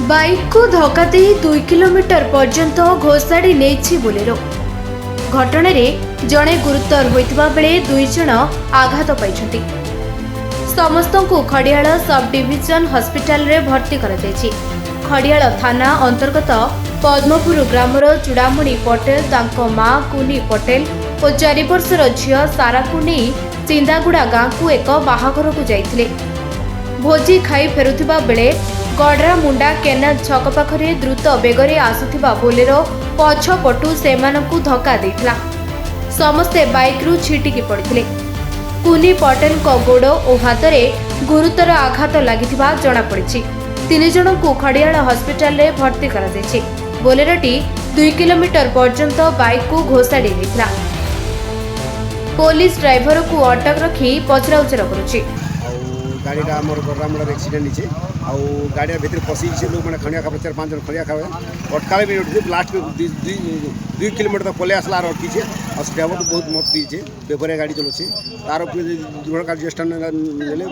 Bike को धक्का दे 2 kilometre पर्यंत घोषाड़ी नहीं बोलेरो। घटना रे जड़े गुरुतर होइतबा बेले 2 जण आघात पाइछंती। समस्त को खड़ियाल सब डिविजन हॉस्पिटल रे भर्ती करा जायछि। खड़ियाल थाना अंतर्गत पद्मपुर ग्रामर चूड़ामणि पटेल तांको मां कुनी पटेल और 4 वर्षर झियो सारा को नहीं चिंदागुड़ा गाँ को एक बाहाघर को जाइथिले। भोजी खाई फेरुथिबा बेले गडरा मुंडा केनाल छक पाखरे द्रुत बेगरे आसुथिबा बोलेरो पछपटु सेमानकु धक्का देथिला। समस्ते बाइक रु छिटिकी पड़िथिले। कुनी पटेल को गोड़ और हाथ में गुरुतर आघात लागिथिबा जणा पड़िछि। 3 जणकु खड़ियाल हॉस्पिटल रे भर्ती करा जायछि। बोलेरोटी 2 किलोमीटर पर्यंत बाइक को घोषाड़ी देथिला। पुलिस ड्राइवर को अटक रखी पचराउचरा करुछि। गाड़ीटा आमर गरामूल एक्सीडेंट होती आउ गाड़ी भितर पशि लोक मैंने खनिया खावे 4-5 जन खनिया खावे अटका भी उठी लास्ट 2 किलोमीटर तक पलि आसला अटकी और ड्राइवर बहुत मत पीछे बेपरिया गाड़ी चलाऊे तार दुर्घटना स्टेशन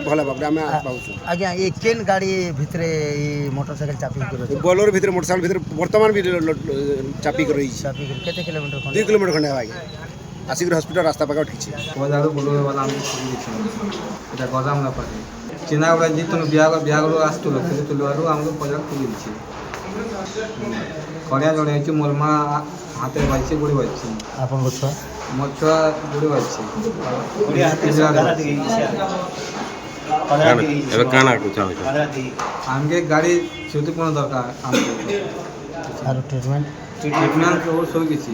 भल भाव में पाऊँ। आज्ञा ये केन गाड़ी भितर मोटरसाइकिल चापी बोलेरो भितर मोटरसाइकिल भितर बर्तमान भी चापिक रही केते किलोमीटर 2 किलोमीटर खंडे आज्ञा आसिक हॉस्पिटल रास्ता पाखे उठी चिनागुड़ा जी तुम बिहागर आसुल तुलू आमको पजार खुली कड़िया जड़े मोर माँ हाथ में बाजि बुढ़ी बाजि आपन छुआ मो छुआ बुढ़ी बाजि आमके गाड़ी क्षतिपूर्ण दरकार ट्रिटमेंट सब किसी।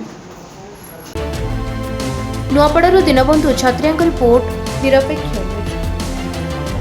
नुआपड़ारू दीनबंधु छात्रिया रिपोर्ट निरपेक्ष।